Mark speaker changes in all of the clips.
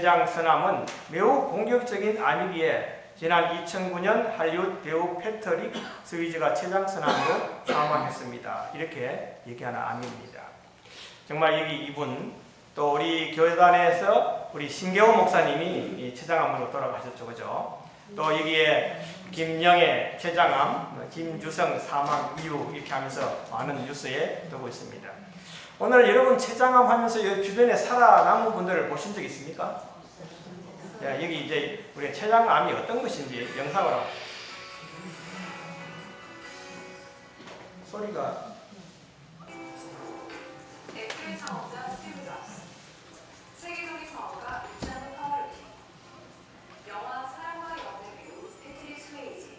Speaker 1: 췌장선암은 매우 공격적인 암이기에 지난 2009년 할리우드 배우 패트릭 스위즈가 췌장선암으로 사망했습니다. 이렇게 얘기하는 암입니다. 정말 여기 이분 또 우리 교단에서 우리 신계호 목사님이 췌장암으로 돌아가셨죠, 그죠? 또 여기에 김영애 췌장암, 김주성 사망 이유 이렇게 하면서 많은 뉴스에 뜨고 있습니다. 오늘 여러분 췌장암 하면서 주변에 살아남은 분들을 보신 적 있습니까? 자, 여기 이제 우리 췌장암이 어떤 것인지 영상으로 소리가
Speaker 2: 애플의 창업자 스티브 잡스, 세계적인 사업가 루치아노 파와로티, 영화 사랑과 영혼의 배우 패트릭 스웨이지.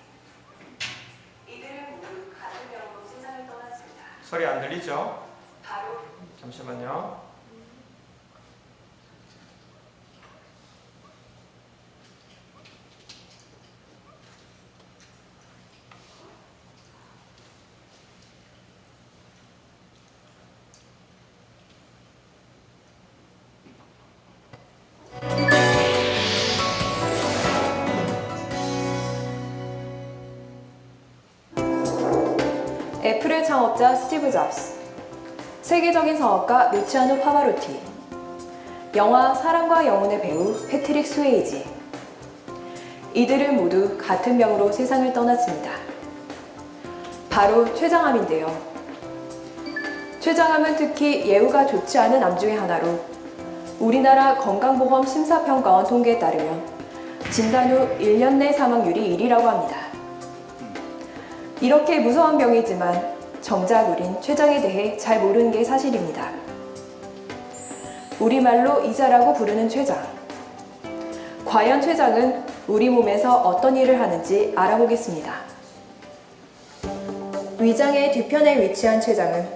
Speaker 2: 이들은 모두 같은 병으로 세상을 떠났습니다.
Speaker 1: 소리 안 들리죠?
Speaker 2: 바로
Speaker 1: 잠시만요.
Speaker 3: 애플의 창업자 스티브 잡스, 세계적인 사업가 루치아노 파바로티, 영화 사랑과 영혼의 배우 패트릭 스웨이지. 이들은 모두 같은 병으로 세상을 떠났습니다. 바로 췌장암인데요. 췌장암은 특히 예후가 좋지 않은 암 중의 하나로 우리나라 건강보험 심사평가원 통계에 따르면 진단 후 1년 내 사망률이 1위라고 합니다. 이렇게 무서운 병이지만 정작 우린 췌장에 대해 잘 모르는 게 사실입니다. 우리말로 이자라고 부르는 췌장. 과연 췌장은 우리 몸에서 어떤 일을 하는지 알아보겠습니다. 위장의 뒤편에 위치한 췌장은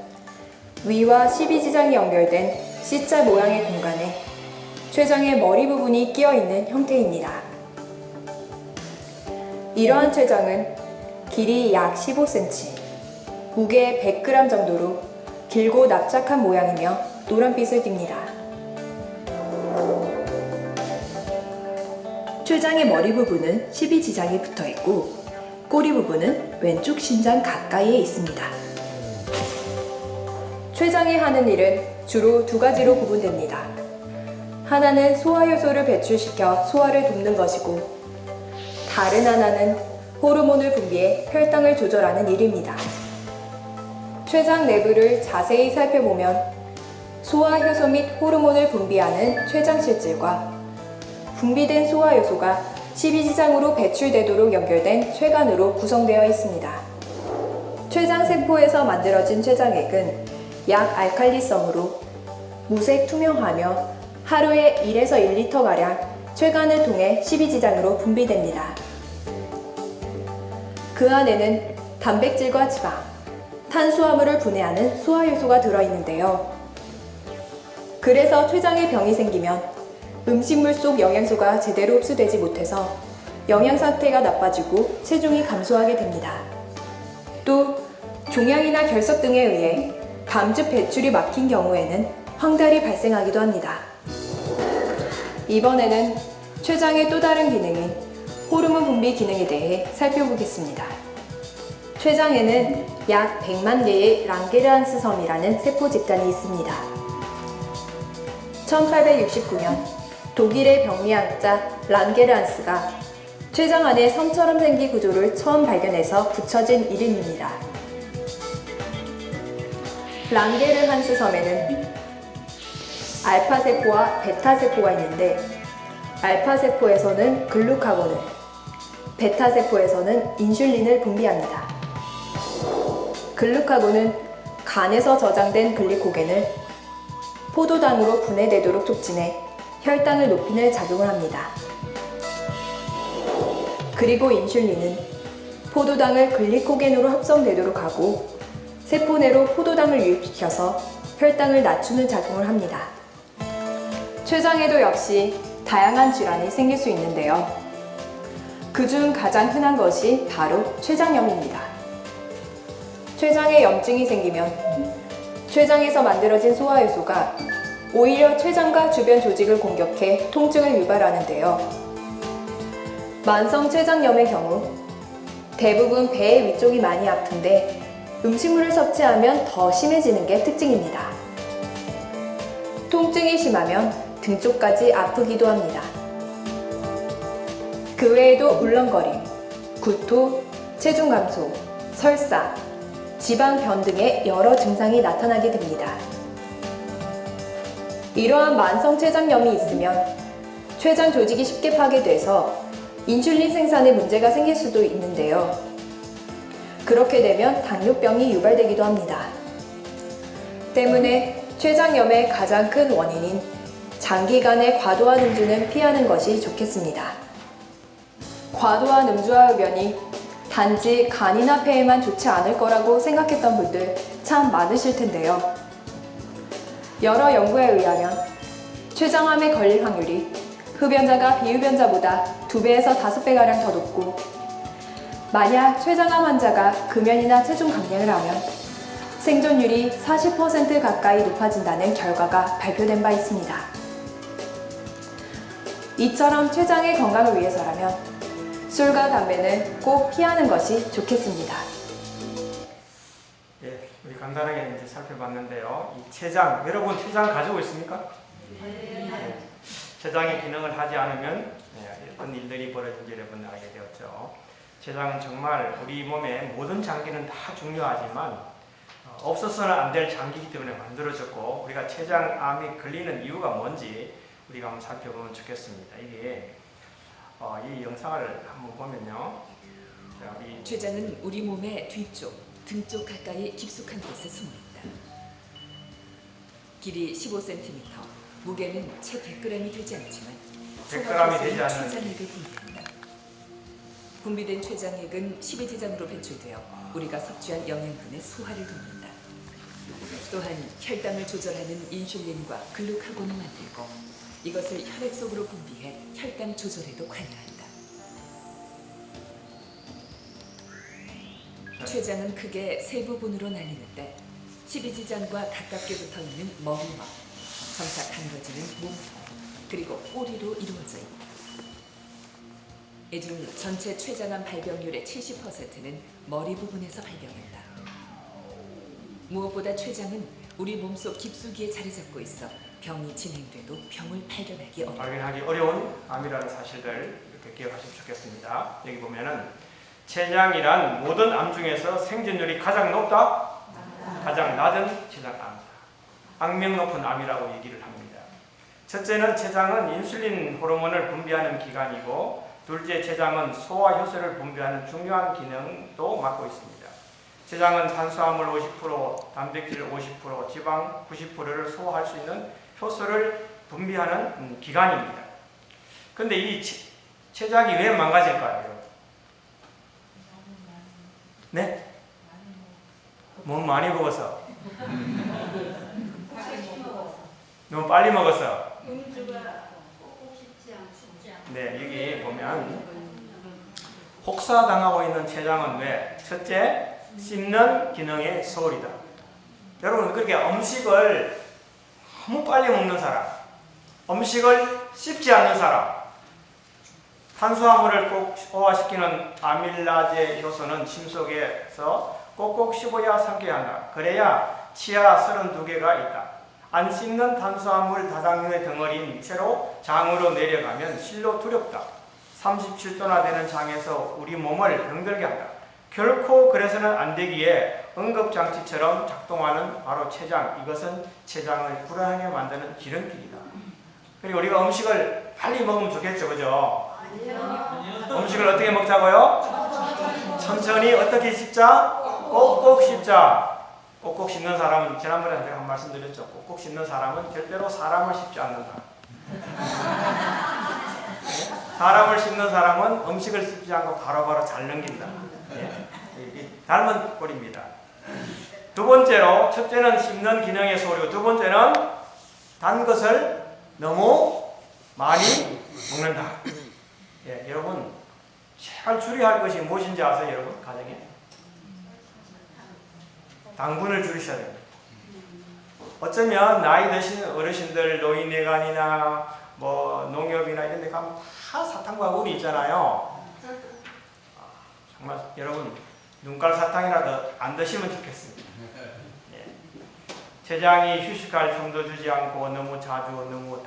Speaker 3: 위와 12지장이 연결된 C자 모양의 공간에 췌장의 머리 부분이 끼어 있는 형태입니다. 이러한 췌장은 길이 약 15cm, 무게 100g 정도로 길고 납작한 모양이며 노란빛을 띱니다. 췌장의 머리 부분은 12지장이 붙어 있고 꼬리 부분은 왼쪽 신장 가까이에 있습니다. 췌장이 하는 일은 주로 두 가지로 구분됩니다. 하나는 소화효소를 배출시켜 소화를 돕는 것이고 다른 하나는 호르몬을 분비해 혈당을 조절하는 일입니다. 췌장 내부를 자세히 살펴보면 소화효소 및 호르몬을 분비하는 췌장실질과 분비된 소화효소가 12지장으로 배출되도록 연결된 췌간으로 구성되어 있습니다. 췌장세포에서 만들어진 췌장액은 약 알칼리성으로 무색 투명하며 하루에 1에서 1리터가량 췌간을 통해 12지장으로 분비됩니다. 그 안에는 단백질과 지방, 탄수화물을 분해하는 소화효소가 들어있는데요. 그래서 췌장에 병이 생기면 음식물 속 영양소가 제대로 흡수되지 못해서 영양 상태가 나빠지고 체중이 감소하게 됩니다. 또 종양이나 결석 등에 의해 담즙 배출이 막힌 경우에는 황달이 발생하기도 합니다. 이번에는 췌장의 또 다른 기능인 호르몬 분비 기능에 대해 살펴보겠습니다. 췌장에는 약 100만 개의 랑게르한스 섬이라는 세포 집단이 있습니다. 1869년 독일의 병리학자 랑게르한스가 췌장 안에 섬처럼 생긴 구조를 처음 발견해서 붙여진 이름입니다. 랑게르한스 섬에는 알파세포와 베타세포가 있는데 알파세포에서는 글루카곤을, 베타세포에서는 인슐린을 분비합니다. 글루카곤은 간에서 저장된 글리코겐을 포도당으로 분해되도록 촉진해 혈당을 높이는 작용을 합니다. 그리고 인슐린은 포도당을 글리코겐으로 합성되도록 하고 세포 내로 포도당을 유입시켜서 혈당을 낮추는 작용을 합니다. 췌장에도 역시 다양한 질환이 생길 수 있는데요. 그중 가장 흔한 것이 바로 췌장염입니다. 췌장에 염증이 생기면 췌장에서 만들어진 소화효소가 오히려 췌장과 주변 조직을 공격해 통증을 유발하는데요. 만성 췌장염의 경우 대부분 배 위쪽이 많이 아픈데 음식물을 섭취하면 더 심해지는 게 특징입니다. 통증이 심하면 등 쪽까지 아프기도 합니다. 그 외에도 울렁거림, 구토, 체중 감소, 설사, 지방변 등의 여러 증상이 나타나게 됩니다. 이러한 만성 췌장염이 있으면 췌장 조직이 쉽게 파괴돼서 인슐린 생산에 문제가 생길 수도 있는데요. 그렇게 되면 당뇨병이 유발되기도 합니다. 때문에 췌장염의 가장 큰 원인인 장기간의 과도한 음주는 피하는 것이 좋겠습니다. 과도한 음주와 흡연이 단지 간이나 폐에만 좋지 않을 거라고 생각했던 분들 참 많으실 텐데요. 여러 연구에 의하면 췌장암에 걸릴 확률이 흡연자가 비흡연자보다 2배에서 5배가량 더 높고, 만약 췌장암 환자가 금연이나 체중 감량을 하면 생존율이 40% 가까이 높아진다는 결과가 발표된 바 있습니다. 이처럼 췌장의 건강을 위해서라면 술과 담배는 꼭 피하는 것이 좋겠습니다.
Speaker 1: 예, 우리 간단하게 이제 살펴봤는데요. 이 췌장, 여러분 췌장 가지고 있습니까? 네. 췌장이 기능을 하지 않으면 어떤 일들이 벌어진지 여러분 알게 되었죠. 췌장은 정말 우리 몸의 모든 장기는 다 중요하지만 없어서는 안 될 장기이기 때문에 만들어졌고, 우리가 췌장암이 걸리는 이유가 뭔지 우리가 한번 살펴보면 좋겠습니다. 이게 이 영상을 한번 보면요. 자, 우리
Speaker 4: 췌장은 우리 몸의 뒤쪽, 등 쪽 가까이 깊숙한 곳에 숨어 있다. 길이 15cm, 무게는 채 100g이 되지 않지만
Speaker 1: 100g이 되지 않은
Speaker 4: 췌장액을 분비한다. 분비된 췌장액은 십이지장으로 배출되어 우리가 섭취한 영양분의 소화를 돕는다. 또한 혈당을 조절하는 인슐린과 글루카곤을 만들고 이것을 혈액 속으로 분비해 혈당 조절에도 관여한다. 췌장은 크게 세 부분으로 나뉘는데 십이지장과 가깝게 붙어있는 머리와 점차 가늘어지는 몸통, 그리고 꼬리로 이루어져 있다. 이 중 전체 췌장암 발병률의 70%는 머리 부분에서 발병한다. 무엇보다 췌장은 우리 몸속 깊숙이에 자리 잡고 있어 병이 진행돼도 병을 발견하기 어렵다.
Speaker 1: 발견하기 어려운 암이라는 사실들 이렇게 기억하시면 좋겠습니다. 여기 보면은 췌장이란 모든 암 중에서 생존율이 가장 높다, 가장 낮은 췌장암이다. 악명 높은 암이라고 얘기를 합니다. 첫째는 췌장은 인슐린 호르몬을 분비하는 기관이고, 둘째 췌장은 소화 효소를 분비하는 중요한 기능도 맡고 있습니다. 췌장은 탄수화물 50%, 단백질 50%, 지방 90%를 소화할 수 있는 효소를 분비하는 기관입니다. 그런데 이 췌장이 왜 망가질까요? 네? 뭐 많이 먹어서? 너무 빨리 먹어서? 네, 여기 보면 혹사당하고 있는 췌장은 왜? 첫째, 씹는 기능의 소홀이다. 여러분, 그렇게 음식을 너무 빨리 먹는 사람, 음식을 씹지 않는 사람, 탄수화물을 꼭 소화시키는 아밀라제 효소는 심속에서 꼭꼭 씹어야 삼켜야 한다. 그래야 치아 32개가 있다. 안 씹는 탄수화물 다당류의 덩어리인 채로 장으로 내려가면 실로 두렵다. 37도나 되는 장에서 우리 몸을 병들게 한다. 결코 그래서는 안 되기에 응급장치처럼 작동하는 바로 췌장, 이것은 췌장을 불안하게 만드는 기름길이다. 그리고 우리가 음식을 빨리 먹으면 좋겠죠, 그죠? 음식을 어떻게 먹자고요? 천천히 어떻게 씹자? 꼭꼭 씹자. 꼭꼭 씹는 사람은, 지난번에 제가 한 말씀 드렸죠. 꼭꼭 씹는 사람은 절대로 사람을 씹지 않는다. 사람을 씹는 사람은 음식을 씹지 않고 바로바로 잘 넘긴다. 닮은 꼴입니다. 두 번째로, 첫째는 씹는 기능의 소류, 두 번째는 단 것을 너무 많이 먹는다. 예, 여러분 제발 줄여야 할 것이 무엇인지 아세요? 여러분 가정에 당분을 줄이셔야 됩니다. 어쩌면 나이 드신 어르신들 노인회관이나 뭐 농협이나 이런 데 가면 다 사탕과 우리 있잖아요. 정말 여러분 눈깔 사탕이라도 안 드시면 좋겠습니다. 예. 췌장이 휴식할 틈도 주지 않고 너무 자주 너무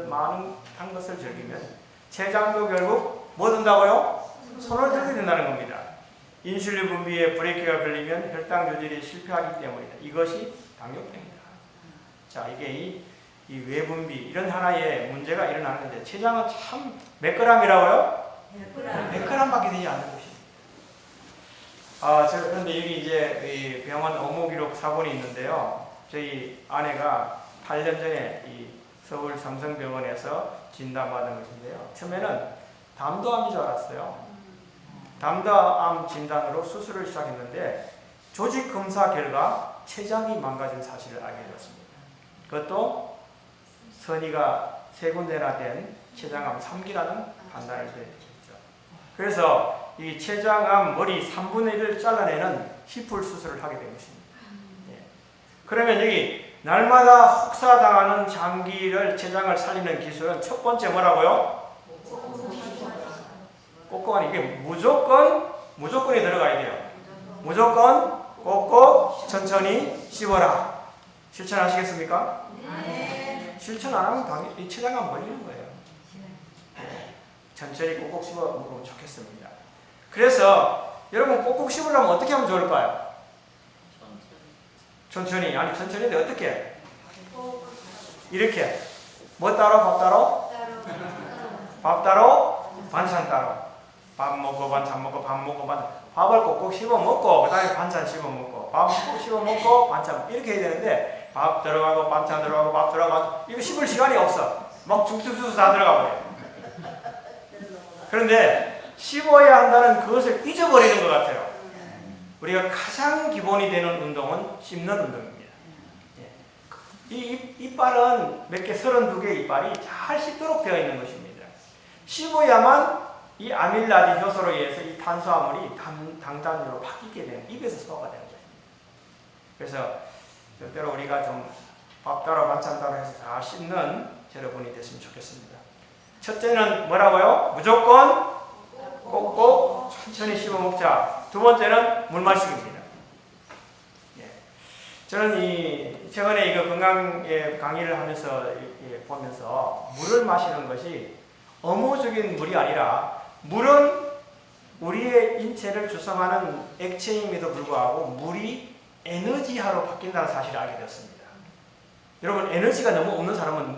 Speaker 1: 많은 단 것을 즐기면 췌장도 결국 뭐 든다고요? 손을 들게 된다는 겁니다. 인슐린 분비에 브레이크가 걸리면 혈당 조절이 실패하기 때문이다. 이것이 당뇨병이다. 자, 이게 이 외분비 이런 하나의 문제가 일어나는데 췌장은 참 몇 g이라고요? 100g밖에 되지 않는 것입니다. 그런데 여기 이제 이 병원 업무기록 사본이 있는데요. 저희 아내가 8년 전에 이 서울 삼성병원에서 진단받은 것인데요. 처음에는 담도암인 줄 알았어요. 담도암 진단으로 수술을 시작했는데 조직 검사 결과 췌장이 망가진 사실을 알게 되었습니다. 그것도 선이가 3군데나 된 췌장암 3기라는 판단을 내렸죠. 그래서 이 췌장암 머리 3분의 1을 잘라내는 히플 수술을 하게 된 것입니다. 예. 그러면 여기 날마다 혹사당하는 장기를 췌장을 살리는 기술은 첫 번째 뭐라고요? 꼭꼭하니 이게 무조건이 들어가야 돼요. 무조건 꼭꼭 천천히 씹어라. 실천하시겠습니까? 네. 실천 안 하면 당연히 이 췌장암 걸리는 거예요. 천천히 꼭꼭 씹어 먹으면 좋겠습니다. 그래서 여러분 꼭꼭 씹으려면 어떻게 하면 좋을까요? 천천히. 아니 천천히인데 어떻게? 이렇게. 뭐 따로 밥 따로? 밥 따로 반찬 따로. 밥 먹고 반찬 먹고 밥 먹고 반찬. 밥을 꼭꼭 씹어 먹고 그 다음에 반찬 씹어 먹고 밥 꼭꼭 씹어 먹고 반찬 이렇게 해야 되는데 밥 들어가고 반찬 들어가고 밥 들어가고 이거 씹을 시간이 없어. 막 죽죽죽 다 들어가 버려요. 그런데 씹어야 한다는 그것을 잊어버리는 것 같아요. 우리가 가장 기본이 되는 운동은 씹는 운동입니다. 이 이빨은 몇 개, 32개의 이빨이 잘 씹도록 되어 있는 것입니다. 씹어야만 이 아밀라제 효소로 의해서 이 탄수화물이 당단으로 바뀌게 되는, 입에서 소화가 되는 것입니다. 그래서 절대로 우리가 좀 밥 따로 반찬 따로 해서 잘 씹는 여러분이 됐으면 좋겠습니다. 첫째는 뭐라고요? 무조건 꼭꼭 천천히 씹어 먹자. 두 번째는 물 마시기입니다. 예. 저는 최근에 이거 건강에 강의를 하면서 보면서 물을 마시는 것이 의무적인 물이 아니라 물은 우리의 인체를 구성하는 액체임에도 불구하고 물이 에너지화로 바뀐다는 사실을 알게 되었습니다. 여러분 에너지가 너무 없는 사람은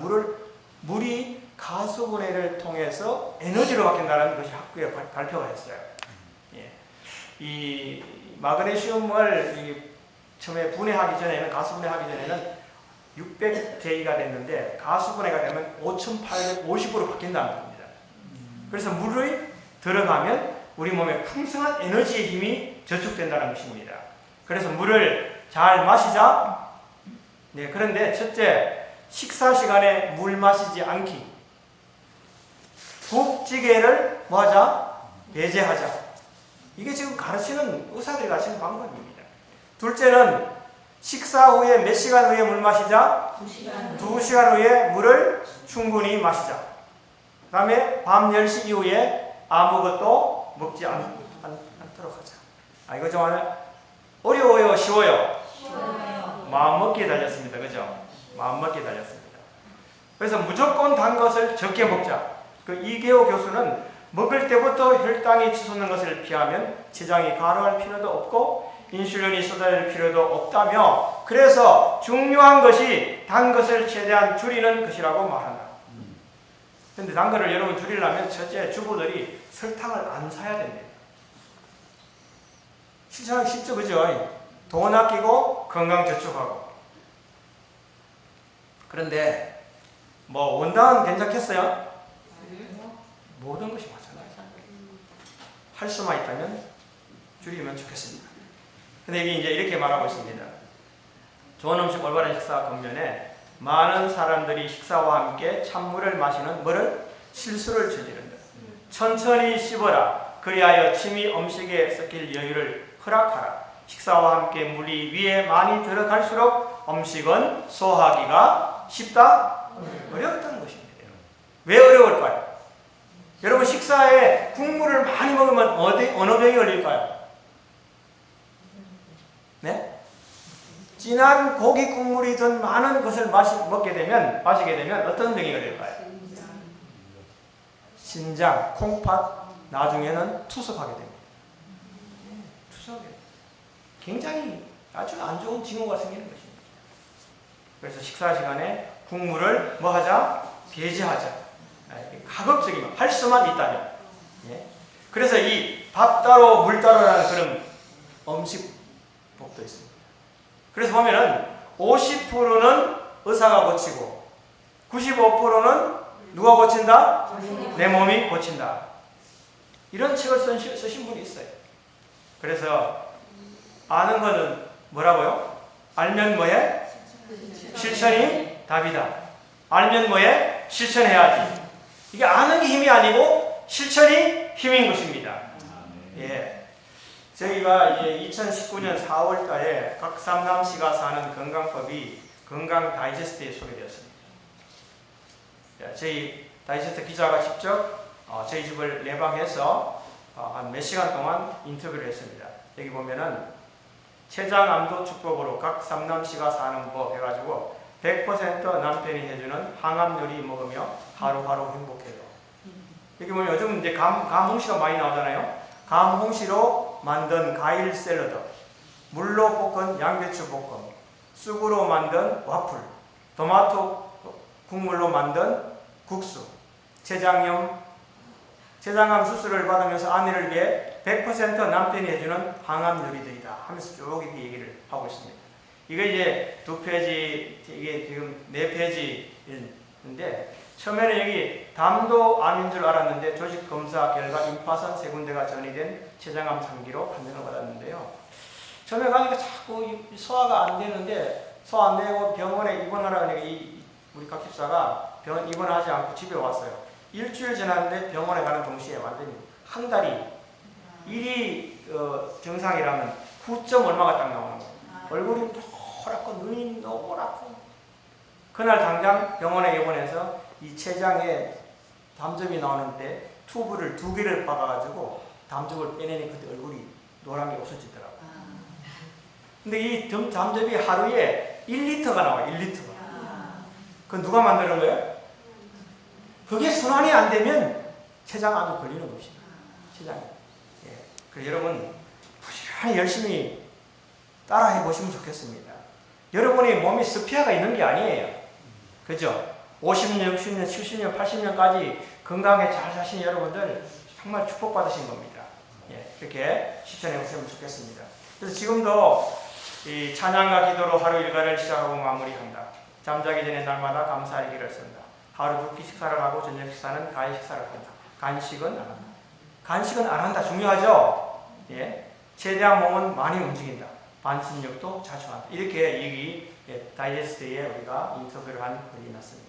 Speaker 1: 물이 가수분해를 통해서 에너지로 바뀐다는 것이 학교에 발표가 됐어요. 예. 이 마그네슘을 처음에 분해하기 전에는 가수분해하기 전에는 600J가 됐는데 가수분해가 되면 5850으로 바뀐다는 겁니다. 그래서 물이 들어가면 우리 몸에 풍성한 에너지의 힘이 저축된다는 것입니다. 그래서 물을 잘 마시자. 네, 그런데 첫째, 식사 시간에 물 마시지 않기. 국찌개를 뭐하자? 배제하자. 이게 지금 가르치는 의사들이 가르치는 방법입니다. 둘째는 식사 후에 몇 시간 후에 물 마시자? 2시간 후에 물을 충분히 마시자. 그 다음에 밤 10시 이후에 아무것도 먹지 않도록 하자. 이거 좀 어려워요? 쉬워요? 마음먹기에 달렸습니다. 그죠? 마음먹기에 달렸습니다. 그래서 무조건 단 것을 적게 먹자. 그 이계호 교수는 먹을 때부터 혈당이 치솟는 것을 피하면 췌장이 과로할 필요도 없고 인슐린이 쏟아질 필요도 없다며, 그래서 중요한 것이 단 것을 최대한 줄이는 것이라고 말한다. 그런데 단 것을 여러분 줄이려면 첫째 주부들이 설탕을 안 사야 됩니다. 실천하기 쉽죠, 그죠? 돈 아끼고 건강 저축하고. 그런데 뭐 원당은 괜찮겠어요? 모든 것이 마찬가지입니다. 할 수만 있다면 줄이면 좋겠습니다. 근데 여기 이제 이렇게 말하고 있습니다. 좋은 음식 올바른 식사 겉면에 많은 사람들이 식사와 함께 찬물을 마시는 실수를 저지른다. 천천히 씹어라. 그리하여 침이 음식에 섞일 여유를 허락하라. 식사와 함께 물이 위에 많이 들어갈수록 음식은 소화하기가 쉽다? 어렵다는 것입니다. 왜 어려울까요? 여러분 식사에 국물을 많이 먹으면 어느 병이 걸릴까요? 네? 진한 고기 국물이 든 많은 것을 마시게 되면 어떤 병이 걸릴까요? 신장, 콩팥, 나중에는 투석하게 됩니다. 투석에 굉장히 아주 안 좋은 징후가 생기는 것입니다. 그래서 식사 시간에 국물을 뭐 하자? 배제하자. 가급적이면 할 수만 있다면. 예. 그래서 이 밥 따로 물 따로라는 그런 음식법도 있습니다. 그래서 보면은 50%는 의사가 고치고 95%는 누가 고친다? 내 몸이 고친다. 이런 책을 쓰신 분이 있어요. 그래서 아는 것은 뭐라고요? 알면 뭐해? 실천이 답이다. 알면 뭐해? 실천해야지. 이게 아는 게 힘이 아니고 실천이 힘인 것입니다. 예. 저희가 이제 2019년 4월 달에 각삼남시가 사는 건강법이 건강 다이제스트에 소개되었습니다. 저희 다이제스트 기자가 직접 저희 집을 내방해서 한 몇 시간 동안 인터뷰를 했습니다. 여기 보면은 췌장암도 축복으로 각 삼남시가 사는 법 해가지고 100% 남편이 해주는 항암 요리 먹으며 하루하루 행복해요. 여기 보면 요즘 이제 감홍시가 많이 나오잖아요. 감홍시로 만든 과일 샐러드, 물로 볶은 양배추 볶음, 쑥으로 만든 와플, 토마토 국물로 만든 국수, 췌장암 수술을 받으면서 아내를 위해 100% 남편이 해주는 항암 요리들이다 하면서 쭉 이렇게 얘기를 하고 있습니다. 이거 이제 2페이지, 이게 지금 4페이지인데, 처음에는 여기 담도 암인 줄 알았는데 조직 검사 결과 임파선 3군데가 전이된 췌장암 3기로 판정을 받았는데요. 처음에 가니까 자꾸 소화가 안 되는데, 소화 안 되고 병원에 입원하라고 하니까 우리 각 집사가 병원 입원하지 않고 집에 왔어요. 일주일 지났는데 병원에 가는 동시에 완전히 한 달이 일이 정상이라면 9점 얼마가 딱 나오는 거예요. 얼굴이 노랗고 눈이 노랗고. 그날 당장 병원에 입원해서 이 췌장에 담즙이 나오는데 튜브를 2개를 박아가지고 담즙을 빼내니 그때 얼굴이 노란 게 없어지더라고요. 근데 이 담즙이 하루에 1리터가 나와요. 1리터가. 그건 누가 만드는 거예요? 그게 순환이 안 되면 췌장암이 걸리는 것입니다. 췌장이. 예. 그래서 여러분 부지런히 열심히 따라해 보시면 좋겠습니다. 여러분의 몸에 스피어가 있는 게 아니에요. 그죠? 50년, 60년, 70년, 80년까지 건강하게 잘 사신 여러분들 정말 축복받으신 겁니다. 예. 이렇게 실천해 보시면 좋겠습니다. 그래서 지금도 이 찬양과 기도로 하루 일과를 시작하고 마무리한다. 잠자기 전에 날마다 감사할 기를 쓴다. 하루 2끼 식사를 하고 저녁 식사는 가위 식사를 한다. 간식은 안 한다. 간식은 안 한다. 중요하죠? 예. 최대한 몸은 많이 움직인다. 반신욕도 자주 한다. 이렇게 여기 다이제스트에 우리가 인터뷰를 한 글이 났습니다.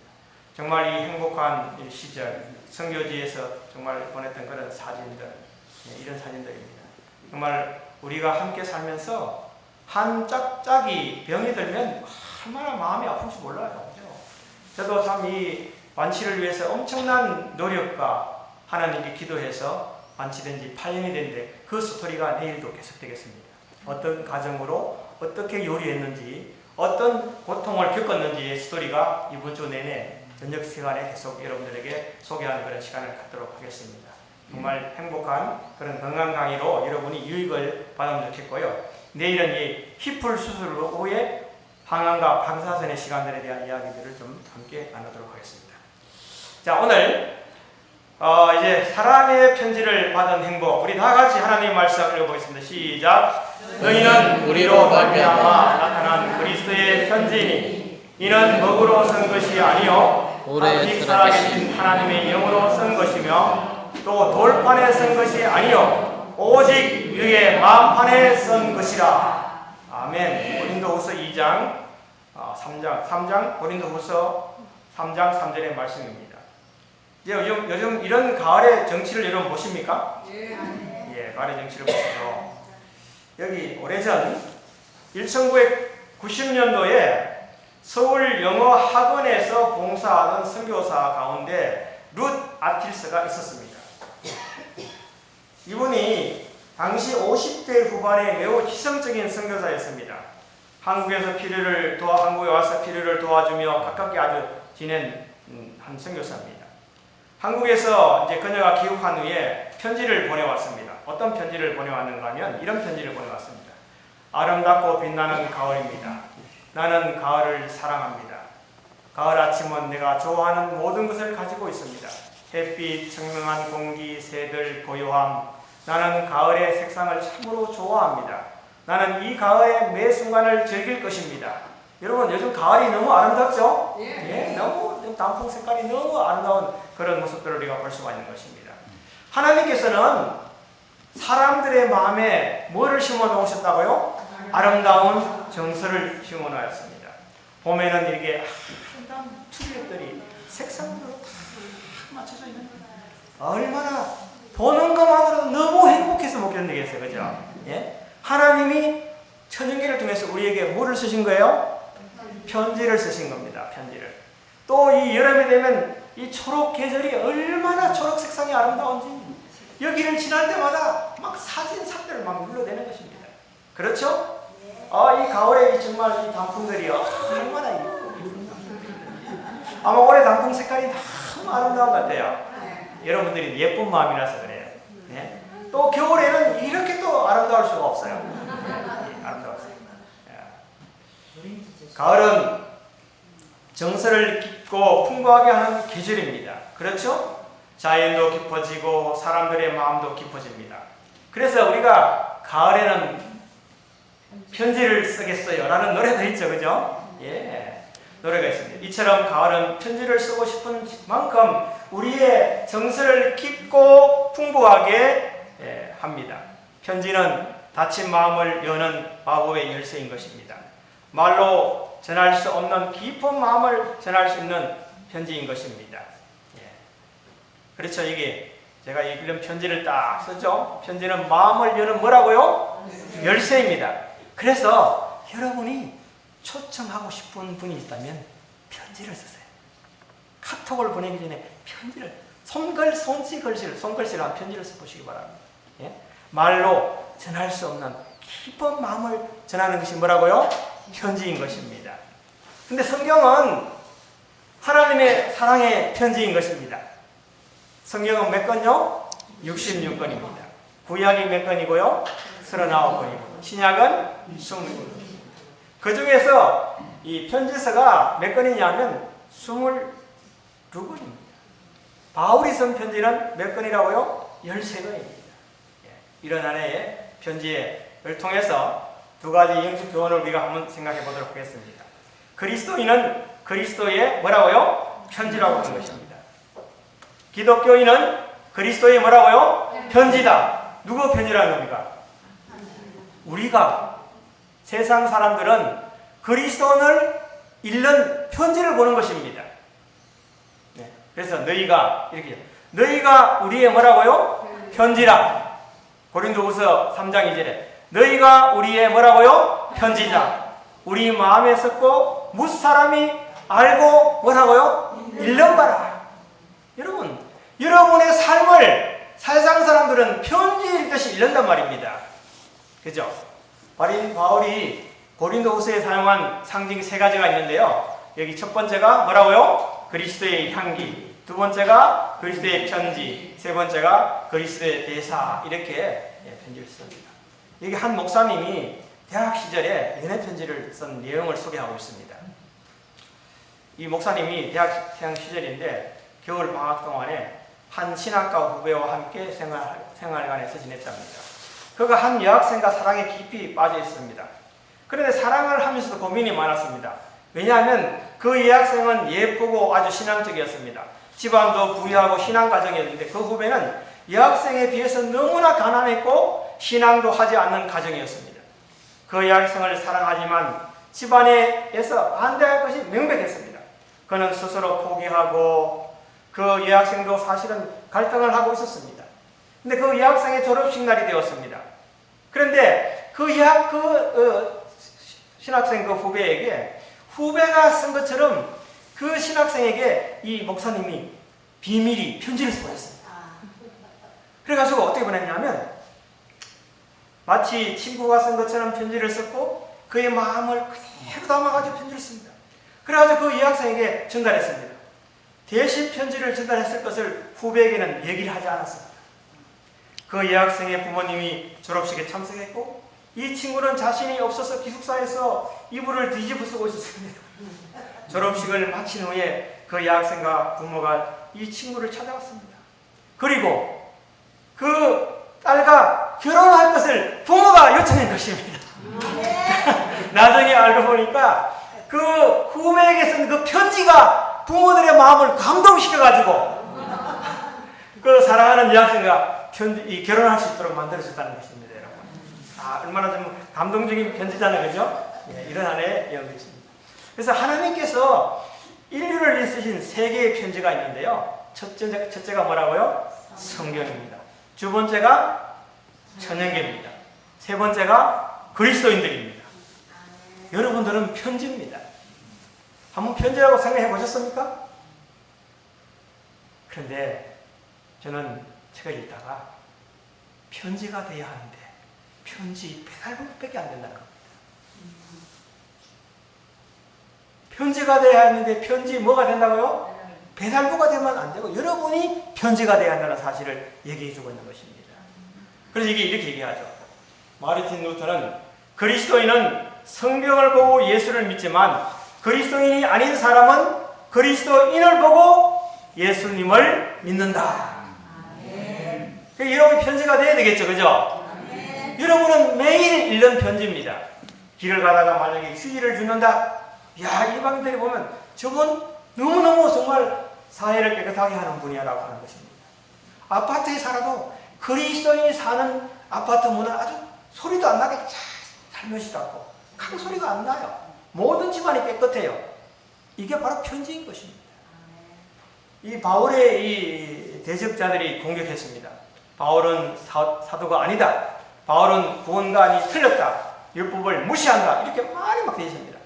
Speaker 1: 정말 이 행복한 시절, 선교지에서 정말 보냈던 그런 사진들, 이런 사진들입니다. 정말 우리가 함께 살면서 한 짝짝이 병이 들면 얼마나 마음이 아픈지 몰라요. 그죠? 저도 참 이 완치를 위해서 엄청난 노력과 하나님께 기도해서 완치된 지 8년이 됐는데 그 스토리가 내일도 계속되겠습니다. 어떤 가정으로 어떻게 요리했는지 어떤 고통을 겪었는지의 스토리가 이번 주 내내 저녁 시간에 계속 여러분들에게 소개하는 그런 시간을 갖도록 하겠습니다. 정말 행복한 그런 건강 강의로 여러분이 유익을 받으면 좋겠고요. 내일은 이 히플 수술 후에 항암과 방사선의 시간들에 대한 이야기들을 좀 함께 나누도록 하겠습니다. 자, 오늘 이제 사랑의 편지를 받은 행복, 우리 다 같이 하나님 말씀 읽어보겠습니다. 시작. 너희는 우리로 말미암아 나타난 그리스도의 편지니 이는 먹으로 쓴 것이 아니요 오직 살아계신 하나님의 영으로 쓴 것이며 또 돌판에 쓴 것이 아니요 오직 위의 마음판에 쓴 것이라. 아멘. 고린도후서 2장 3장 고린도후서 3장 3절의 말씀입니다. 이제 요즘 이런 가을의 정치를 여러분 보십니까? 예, 가을의 정치를 보시죠. 여기 오래전 1,900 90년도에 서울 영어 학원에서 봉사하던 선교사 가운데 룻 아틸스가 있었습니다. 이분이 당시 50대 후반에 매우 희생적인 선교사였습니다. 한국에 와서 필요를 도와주며 가깝게 아주 지낸 한 선교사입니다. 한국에서 이제 그녀가 귀국한 후에 편지를 보내왔습니다. 어떤 편지를 보내왔는가 하면 이런 편지를 보내왔습니다. 아름답고 빛나는 가을입니다. 나는 가을을 사랑합니다. 가을 아침은 내가 좋아하는 모든 것을 가지고 있습니다. 햇빛, 청명한 공기, 새들, 고요함. 나는 가을의 색상을 참으로 좋아합니다. 나는 이 가을의 매 순간을 즐길 것입니다. 여러분, 요즘 가을이 너무 아름답죠? 예, 너무 단풍 색깔이 너무 아름다운 그런 모습들을 우리가 볼 수가 있는 것입니다. 하나님께서는 사람들의 마음에 뭐를 심어 놓으셨다고요? 아름다운 정서를 심어 놓았습니다. 봄에는 이렇게 아름다운 튤립들이 색상으로 다 맞춰져 있는 거예요. 얼마나 보는 것만으로도 너무 행복해서 못 견디겠어요. 그죠? 예? 하나님이 천연계를 통해서 우리에게 뭐를 쓰신 거예요? 편지를 쓰신 겁니다. 편지를. 또 이 여름이 되면 이 초록 계절이 얼마나 초록 색상이 아름다운지 여기를 지날 때마다 막 사진 삽들을 막 눌러대는 것입니다. 그렇죠? 이 가을에 정말 이 단풍들이 얼마나 이쁜 단풍들인지. 아마 올해 단풍 색깔이 너무 아름다운 것 같아요. 여러분들이 예쁜 마음이라서 그래요. 네? 또 겨울에는 이렇게 또 아름다울 수가 없어요. 아름다웠어요. 가을은 정서를 깊고 풍부하게 하는 계절입니다. 그렇죠? 자연도 깊어지고 사람들의 마음도 깊어집니다. 그래서 우리가 가을에는 편지를 쓰겠어요 라는 노래도 있죠. 그죠? 예. 노래가 있습니다. 이처럼 가을은 편지를 쓰고 싶은 만큼 우리의 정서를 깊고 풍부하게 합니다. 편지는 닫힌 마음을 여는 마법의 열쇠인 것입니다. 말로 전할 수 없는 깊은 마음을 전할 수 있는 편지인 것입니다. 그렇죠. 이게 제가 이런 편지를 딱 쓰죠. 편지는 마음을 여는 뭐라고요? 열쇠입니다. 그래서 여러분이 초청하고 싶은 분이 있다면 편지를 쓰세요. 카톡을 보내기 전에 편지를 손글씨로 한 편지를 써보시기 바랍니다. 예? 말로 전할 수 없는 깊은 마음을 전하는 것이 뭐라고요? 편지인 것입니다. 근데 성경은 하나님의 사랑의 편지인 것입니다. 성경은 몇 건요? 66건입니다. 구약이 몇 건이고요? 39건이고 신약은 20건입니다. 그 중에서 이 편지서가 몇 건이냐면 22건입니다. 바울이 쓴 편지는 몇 건이라고요? 13건입니다. 이런 하나의 편지를 통해서 두 가지 영적 교훈을 우리가 한번 생각해 보도록 하겠습니다. 그리스도인은 그리스도의 뭐라고요? 편지라고 하는 것입니다. 기독교인은 그리스도의 뭐라고요? 편지다. 누구 편지라는 겁니까? 우리가. 세상 사람들은 그리스도를 읽는 편지를 보는 것입니다. 네. 그래서 너희가 우리의 뭐라고요? 편지라. 고린도후서 3장 2절에 너희가 우리의 뭐라고요? 편지자. 우리 마음에 섞고 무사람이 알고 뭐라고요? 읽는 바라. 여러분, 여러분의 삶을 세상 사람들은 편지 읽듯이 읽는단 말입니다. 그죠? 바울이 고린도후서에 사용한 상징 세 가지가 있는데요. 여기 첫 번째가 뭐라고요? 그리스도의 향기. 두 번째가 그리스도의 편지. 세 번째가 그리스도의 대사. 이렇게 편지를 씁니다. 여기 한 목사님이 대학 시절에 연애 편지를 쓴 내용을 소개하고 있습니다. 이 목사님이 대학생 시절인데 겨울 방학 동안에 한 신학과 후배와 함께 생활관에서 지냈답니다. 그가 한 여학생과 사랑에 깊이 빠져 있습니다. 그런데 사랑을 하면서도 고민이 많았습니다. 왜냐하면 그 여학생은 예쁘고 아주 신앙적이었습니다. 집안도 부유하고 신앙가정이었는데 그 후배는 여학생에 비해서 너무나 가난했고 신앙도 하지 않는 가정이었습니다. 그 여학생을 사랑하지만 집안에서 반대할 것이 명백했습니다. 그는 스스로 포기하고 그 여학생도 사실은 갈등을 하고 있었습니다. 근데 그 여학생의 졸업식 날이 되었습니다. 그런데 신학생 그 후배에게 후배가 쓴 것처럼 그 신학생에게 이 목사님이 비밀이 편지를 보냈습니다. 그래가지고 어떻게 보냈냐면 마치 친구가 쓴 것처럼 편지를 썼고 그의 마음을 그대로 담아가지고 편지를 씁니다. 그래가지고 그 여학생에게 전달했습니다. 대신 편지를 전달했을 것을 후배에게는 얘기를 하지 않았습니다. 그 여학생의 부모님이 졸업식에 참석했고 이 친구는 자신이 없어서 기숙사에서 이불을 뒤집어 쓰고 있었습니다. 졸업식을 마친 후에 그 여학생과 부모가 이 친구를 찾아왔습니다. 그리고 그 딸과 결혼할 것을 부모가 요청한 것입니다. 나중에 알고 보니까 그 후배에게 쓴 그 편지가 부모들의 마음을 감동시켜가지고 그 사랑하는 여학생과 결혼할 수 있도록 만들어졌다는 것입니다, 여러분. 얼마나 좀 감동적인 편지잖아요, 그죠? 이런 하나의 내용도 있습니다. 그래서 하나님께서 인류를 위해 쓰신 세 개의 편지가 있는데요. 첫째가 뭐라고요? 성경입니다. 두 번째가 천연계입니다. 세 번째가 그리스도인들입니다. 여러분들은 편지입니다. 한번 편지라고 생각해 보셨습니까? 그런데 저는 책을 읽다가 편지가 돼야 하는데 편지 배달부밖에 안 된다는 겁니다. 편지가 돼야 하는데 편지 뭐가 된다고요? 배달부가 되면 안 되고 여러분이 편지가 돼야 한다는 사실을 얘기해 주고 있는 것입니다. 그래서 이게 이렇게 얘기하죠. 마르틴 루터는 그리스도인은 성경을 보고 예수를 믿지만 그리스도인이 아닌 사람은 그리스도인을 보고 예수님을 믿는다. 여러분이 편지가 돼야 되겠죠, 그죠? 여러분은 매일 읽는 편지입니다. 길을 가다가 만약에 휴지를 줍는다. 야, 이방인들이 보면 저분 너무너무 정말 사회를 깨끗하게 하는 분이야라고 하는 것입니다. 아파트에 살아도 그리스도인이 사는 아파트 문은 아주 소리도 안 나게 잘 몇시닫고 큰 소리가 안 나요. 모든 집안이 깨끗해요. 이게 바로 편지인 것입니다. 이 바울의 이 대적자들이 공격했습니다. 바울은 사도가 아니다. 바울은 구원관이 틀렸다. 율법을 무시한다. 이렇게 많이 막 되십니다.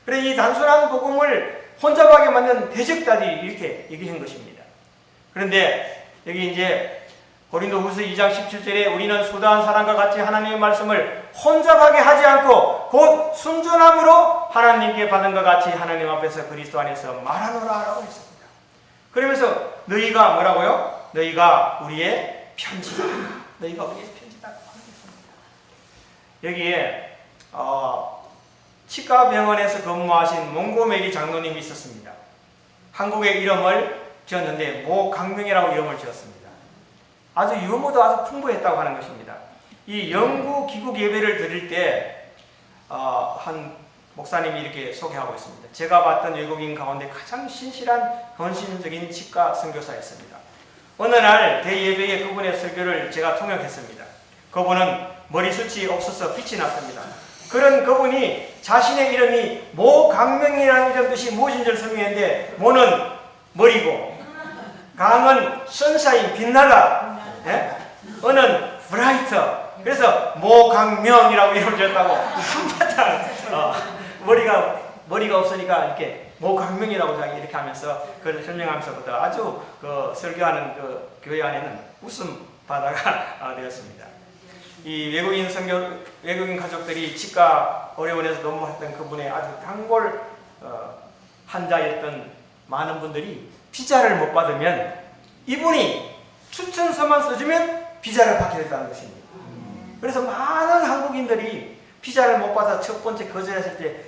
Speaker 1: 그래서 이 단순한 복음을 혼잡하게 만든 대적자들이 이렇게 얘기한 것입니다. 그런데 여기 이제 고린도후서 2장 17절에 우리는 수다한 사람과 같이 하나님의 말씀을 혼잡하게 하지 않고 곧 순전함으로 하나님께 받은 것 같이 하나님 앞에서 그리스도 안에서 말하노라라고 했습니다. 그러면서 너희가 뭐라고요? 너희가 우리의 편지다. 너희가 우리의 편지다. 여기에 치과병원에서 근무하신 몽고메리 장로님이 있었습니다. 한국의 이름을 지었는데 모강명이라고 이름을 지었습니다. 아주 유머도 아주 풍부했다고 하는 것입니다. 이 영구 귀국 예배를 드릴 때 한 목사님이 이렇게 소개하고 있습니다. 제가 봤던 외국인 가운데 가장 신실한 헌신적인 치과 선교사였습니다. 어느 날 대예배에 그분의 설교를 제가 통역했습니다. 그분은 머리숱이 없어서 빛이 났습니다. 그런 그분이 자신의 이름이 모강명이라는 이름 뜻이 무엇인지를 설명했는데 모는 머리고 강은 선샤인 빛나다, 어는 브라이터. 그래서 모강명이라고 이름을 지었다고 한바탕 머리가 없으니까 이렇게 모강명이라고 자기 이렇게 하면서 그걸 설명하면서부터 아주 그 설교하는 그 교회 안에는 웃음 바다가 되었습니다. 이 외국인 가족들이 치과 의료원에서 근무했던 그분의 아주 단골 환자였던 많은 분들이 비자를 못 받으면 이분이 추천서만 써주면 비자를 받게 됐다는 것입니다. 그래서 많은 한국인들이 비자를 못 받아 첫 번째 거절했을 때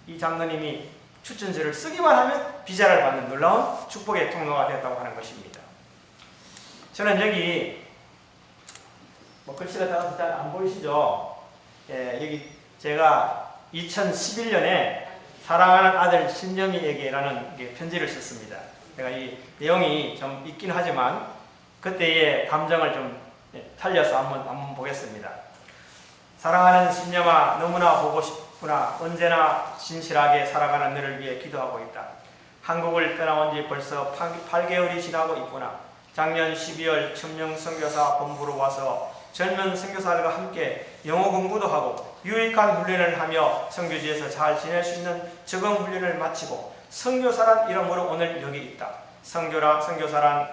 Speaker 1: 이 장로님이 추천서를 쓰기만 하면 비자를 받는 놀라운 축복의 통로가 되었다고 하는 것입니다. 저는 여기 글씨가 작아서 잘 안 보이시죠? 여기 제가 2011년에 사랑하는 아들 신념이에게라는 편지를 썼습니다. 제가 이 내용이 좀 있긴 하지만 그때의 감정을 좀 살려서 한번 보겠습니다. 사랑하는 신념아, 너무나 보고 싶구나. 언제나 진실하게 살아가는 너를 위해 기도하고 있다. 한국을 떠나온 지 벌써 8개월이 지나고 있구나. 작년 12월 청령 선교사 본부로 와서 젊은 선교사들과 함께 영어 공부도 하고 유익한 훈련을 하며 선교지에서 잘 지낼 수 있는 적응 훈련을 마치고 선교사란 이름으로 오늘 여기 있다. 선교사란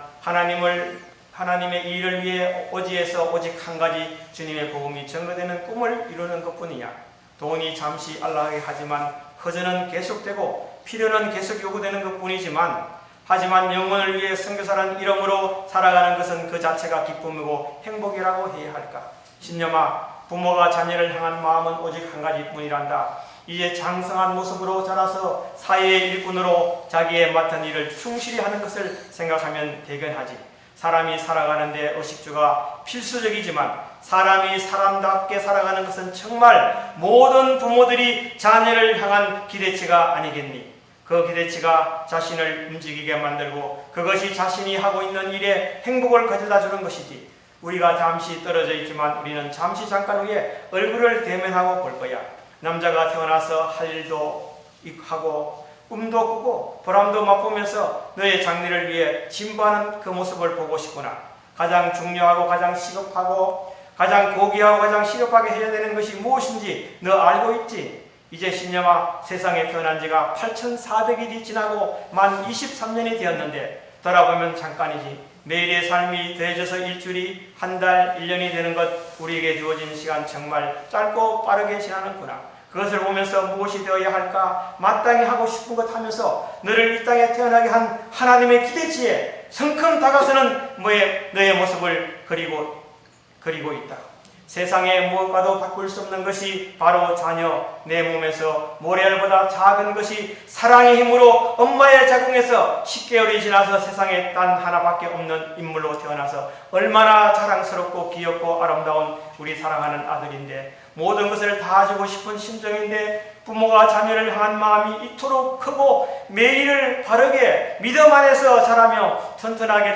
Speaker 1: 하나님의 일을 위해 오지에서 오직 한 가지 주님의 복음이 전거되는 꿈을 이루는 것뿐이냐. 돈이 잠시 안락하게 하지만 허전은 계속되고 필요는 계속 요구되는 것뿐이지만 하지만 영혼을 위해 선교사란 이름으로 살아가는 것은 그 자체가 기쁨이고 행복이라고 해야 할까. 신념아, 부모가 자녀를 향한 마음은 오직 한 가지뿐이란다. 이제 장성한 모습으로 자라서 사회의 일꾼으로 자기의 맡은 일을 충실히 하는 것을 생각하면 대견하지. 사람이 살아가는데 의식주가 필수적이지만 사람이 사람답게 살아가는 것은 정말 모든 부모들이 자녀를 향한 기대치가 아니겠니? 그 기대치가 자신을 움직이게 만들고 그것이 자신이 하고 있는 일에 행복을 가져다 주는 것이지. 우리가 잠시 떨어져 있지만 우리는 잠시 잠깐 후에 얼굴을 대면하고 볼 거야. 남자가 태어나서 할 일도 하고 꿈도 꾸고 보람도 맛보면서 너의 장래를 위해 진보하는 그 모습을 보고 싶구나. 가장 중요하고 가장 시급하고 가장 고귀하고 가장 시급하게 해야 되는 것이 무엇인지 너 알고 있지? 이제 신념아, 세상에 태어난 지가 8,400일이 지나고 만 23년이 되었는데 돌아보면 잠깐이지. 매일의 삶이 더해져서 일주일이 한 달, 1년이 되는 것, 우리에게 주어진 시간 정말 짧고 빠르게 지나는구나. 그것을 보면서 무엇이 되어야 할까? 마땅히 하고 싶은 것 하면서 너를 이 땅에 태어나게 한 하나님의 기대치에 성큼 다가서는 너의 모습을 그리고 있다. 세상에 무엇과도 바꿀 수 없는 것이 바로 자녀, 내 몸에서 모래알보다 작은 것이 사랑의 힘으로 엄마의 자궁에서 10개월이 지나서 세상에 단 하나밖에 없는 인물로 태어나서 얼마나 자랑스럽고 귀엽고 아름다운 우리 사랑하는 아들인데 모든 것을 다 주고 싶은 심정인데 부모가 자녀를 향한 마음이 이토록 크고 매일을 바르게 믿음 안에서 자라며 튼튼하게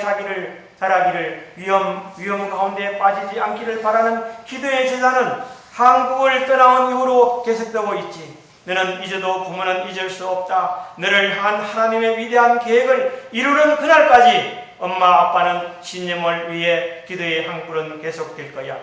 Speaker 1: 자라기를 위험 가운데 빠지지 않기를 바라는 기도의 제자는 한국을 떠나온 이후로 계속되고 있지. 너는 이제도 부모는 잊을 수 없다. 너를 향한 하나님의 위대한 계획을 이루는 그날까지 엄마 아빠는 신념을 위해 기도의 항불은 계속될 거야.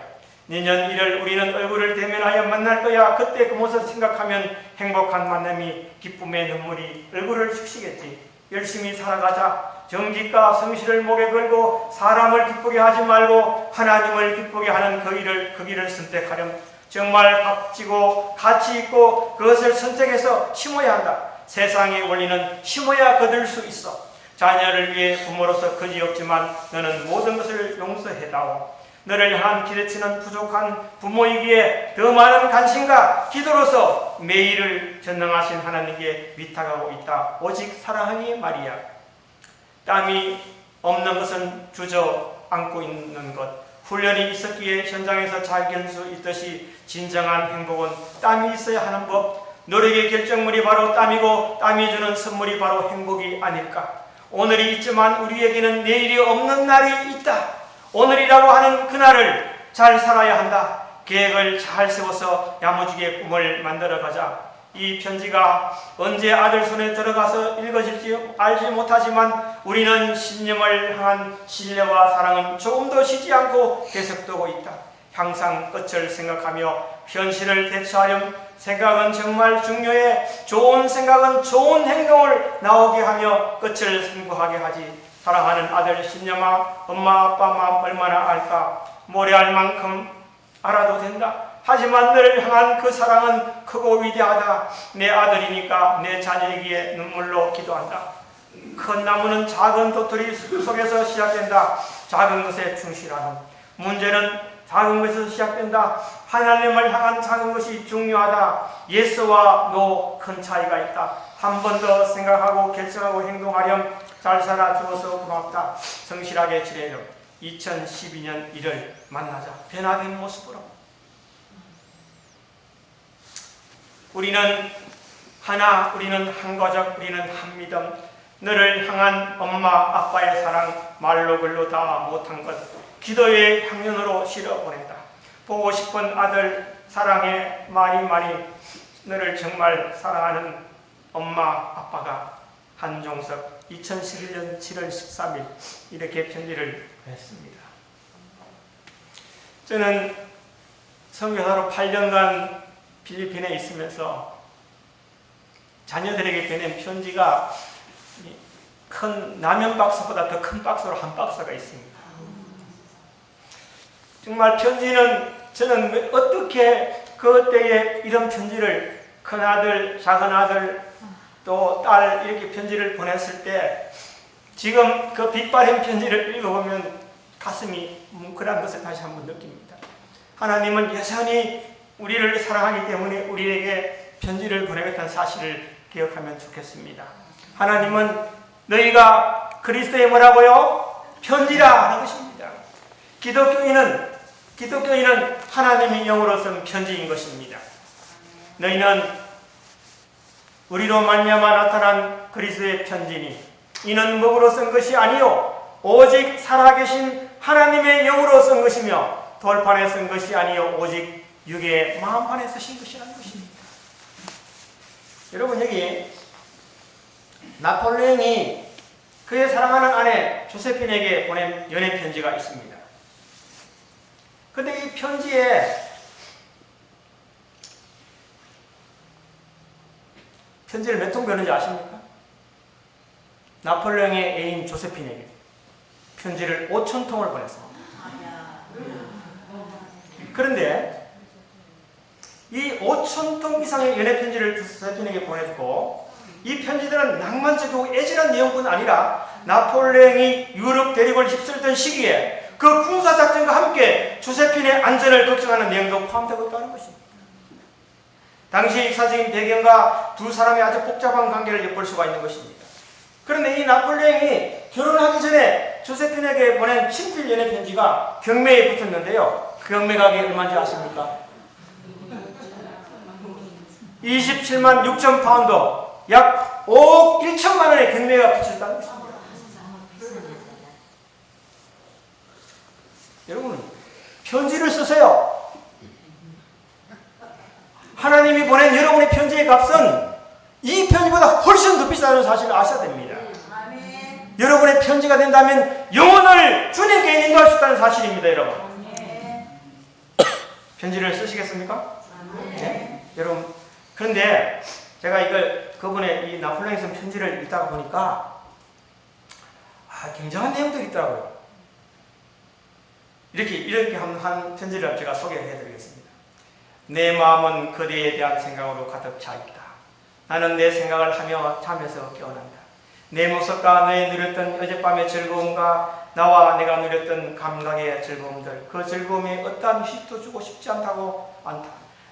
Speaker 1: 내년 1월 우리는 얼굴을 대면하여 만날 거야. 그때 그 모습을 생각하면 행복한 만남이 기쁨의 눈물이 얼굴을 적시겠지. 열심히 살아가자. 정직과 성실을 목에 걸고 사람을 기쁘게 하지 말고 하나님을 기쁘게 하는 그 길을 선택하렴. 정말 값지고 가치 있고 그것을 선택해서 심어야 한다. 세상의 원리는 심어야 거둘 수 있어. 자녀를 위해 부모로서 그지없지만 너는 모든 것을 용서해다오. 너를 향한 기대치는 부족한 부모이기에 더 많은 관심과 기도로서 매일을 전능하신 하나님께 위탁하고 있다. 오직 사랑하니 말이야. 땀이 없는 것은 주저앉고 있는 것. 훈련이 있었기에 현장에서 잘 견딜 수 있듯이 진정한 행복은 땀이 있어야 하는 법. 노력의 결정물이 바로 땀이고 땀이 주는 선물이 바로 행복이 아닐까. 오늘이 있지만 우리에게는 내일이 없는 날이 있다. 오늘이라고 하는 그날을 잘 살아야 한다. 계획을 잘 세워서 야무지게 꿈을 만들어가자. 이 편지가 언제 아들 손에 들어가서 읽어질지 알지 못하지만 우리는 신념을 향한 신뢰와 사랑은 조금도 쉬지 않고 계속되고 있다. 항상 끝을 생각하며 현실을 대처하렴. 생각은 정말 중요해. 좋은 생각은 좋은 행동을 나오게 하며 끝을 승부하게 하지. 사랑하는 아들 신념아, 엄마 아빠 마음 얼마나 알까. 모래알 만큼 알아도 된다. 하지만 너를 향한 그 사랑은 크고 위대하다. 내 아들이니까 내 자녀이기에 눈물로 기도한다. 큰 나무는 작은 도토리 속에서 시작된다. 작은 것에 충실하는 문제는 작은 것에서 시작된다. 하나님을 향한 작은 것이 중요하다. 예스와 노 큰 차이가 있다. 한 번 더 생각하고 결정하고 행동하렴. 잘 살아주어서 고맙다. 성실하게 지내렴. 2012년 1월 만나자. 변화된 모습으로. 우리는 하나, 우리는 한 가족, 우리는 한 믿음. 너를 향한 엄마, 아빠의 사랑 말로 글로 다 못한 것 기도의 향연으로 실어보낸다. 보고 싶은 아들 사랑에 많이 너를 정말 사랑하는 엄마, 아빠가 한종석 2011년 7월 13일 이렇게 편지를 보냈습니다. 저는 선교사로 8년간 필리핀에 있으면서 자녀들에게 보낸 편지가 큰 라면 박스보다 더 큰 박스로 한 박스가 있습니다. 정말 편지는 저는 어떻게 그때에 이런 편지를 큰아들, 작은아들, 또 딸 이렇게 편지를 보냈을 때 지금 그 빛바랜 편지를 읽어보면 가슴이 뭉클한 것을 다시 한번 느낍니다. 하나님은 여전히 우리를 사랑하기 때문에 우리에게 편지를 보내겠다는 사실을 기억하면 좋겠습니다. 하나님은 너희가 그리스도의 뭐라고요? 편지라 하는 것입니다. 기독교인은 하나님의 영으로 쓴 편지인 것입니다. 너희는 우리로 말미암아 나타난 그리스도의 편지니 이는 목으로 쓴 것이 아니요 오직 살아계신 하나님의 영으로 쓴 것이며 돌판에 쓴 것이 아니요 오직 육의 마음판에 쓰신 것이라는 것입니다. 여러분, 여기 나폴레옹이 그의 사랑하는 아내 조세핀에게 보낸 연애 편지가 있습니다. 근데 이 편지에 편지를 몇 통 보냈는지 아십니까? 나폴레옹의 애인 조세핀에게 편지를 5,000통을 보냈습니다. 그런데 이 5,000통 이상의 연애 편지를 조세핀에게 보내주고 이 편지들은 낭만적이고 애절한 내용뿐 아니라 나폴레옹이 유럽 대륙을 휩쓸던 시기에 그 군사작전과 함께 조세핀의 안전을 걱정하는 내용도 포함되고 있다는 것입니다. 당시 역사적인 배경과 두 사람의 아주 복잡한 관계를 엿볼 수가 있는 것입니다. 그런데 이 나폴레옹이 결혼하기 전에 조세핀에게 보낸 친필 연애 편지가 경매에 붙었는데요. 그 경매가격이 얼마인지 아십니까? 27만 6천 파운드, 약 5억 1천만 원의 경매가 붙여졌다는 것입니다. 여러분, 편지를 쓰세요. 하나님이 보낸 여러분의 편지의 값은 이 편지보다 훨씬 더 비싸다는 사실을 아셔야 됩니다. 아멘. 여러분의 편지가 된다면 영혼을 주님께 인도할 수 있다는 사실입니다, 여러분. 아멘. 편지를 쓰시겠습니까? 네? 여러분, 그런데 제가 그분의 이 나폴레옹에 쓴 편지를 읽다가 보니까 굉장한 내용들이 있더라고요. 이렇게 한 편지를 제가 소개해 드리겠습니다. 내 마음은 그대에 대한 생각으로 가득 차 있다. 나는 내 생각을 하며 잠에서 깨어난다. 내 모습과 너의 누렸던 어젯밤의 즐거움과 나와 내가 누렸던 감각의 즐거움들, 그 즐거움에 어떠한 휴식도 주고 싶지 않다.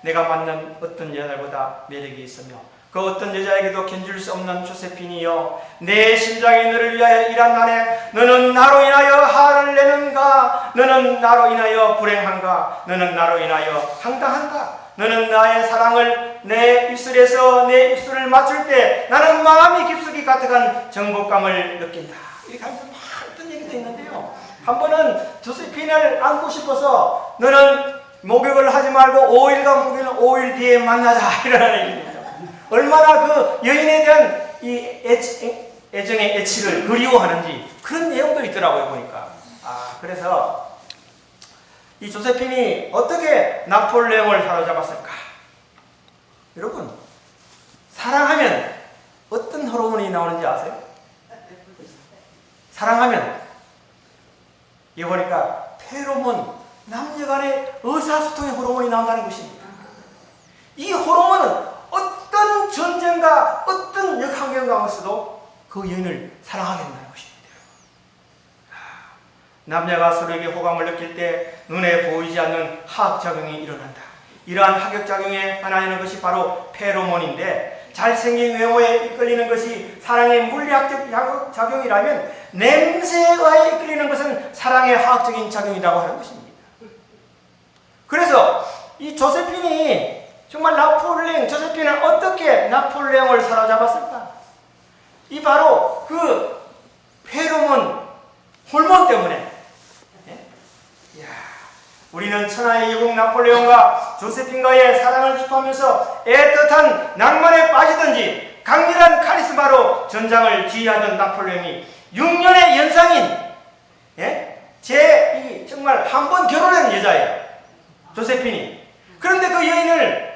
Speaker 1: 내가 만난 어떤 여자보다 매력이 있으며 그 어떤 여자에게도 견줄 수 없는 조세핀이여, 내 심장이 너를 위하여 일한다네. 너는 나로 인하여 화를 내는가? 너는 나로 인하여 불행한가? 너는 나로 인하여 황당한가? 너는 나의 사랑을 내 입술에서 내 입술을 맞출 때 나는 마음이 깊숙이 가득한 정복감을 느낀다. 이렇게 하면서 막 어떤 얘기도 있는데요. 한 번은 조세핀을 안고 싶어서 너는 목욕을 하지 말고 5일간 목욕은 5일 뒤에 만나자, 이라는 얘기죠. 얼마나 그 여인에 대한 이 애정의 애치를 그리워하는지 그런 내용도 있더라고요, 보니까. 그래서 이 조세핀이 어떻게 나폴레옹을 사로잡았을까? 여러분, 사랑하면 어떤 호르몬이 나오는지 아세요? 사랑하면 이거 보니까 페로몬, 남녀간의 의사소통의 호르몬이 나온다는 것입니다. 이 호르몬은 어떤 전쟁과 어떤 역환경 가운데서도 그 여인을 사랑하게 된다는 것입니다. 남녀가 서로에게 호감을 느낄 때 눈에 보이지 않는 화학작용이 일어난다. 이러한 화학작용에 반하는 것이 바로 페로몬인데, 잘생긴 외모에 이끌리는 것이 사랑의 물리학적 작용이라면 냄새에 이끌리는 것은 사랑의 화학적인 작용이라고 하는 것입니다. 그래서 이 조세핀이 정말 조세핀은 어떻게 나폴레옹을 사로잡았을까? 이 바로 그 페로몬 호르몬 때문에. 우리는 천하의 영웅 나폴레옹과 조세핀과의 사랑을 기뻐하면서 애틋한 낭만에 빠지든지 강렬한 카리스마로 전장을 지휘하던 나폴레옹이 6년의 연상인, 정말 한 번 결혼한 여자예요. 도세피니. 그런데 그 여인을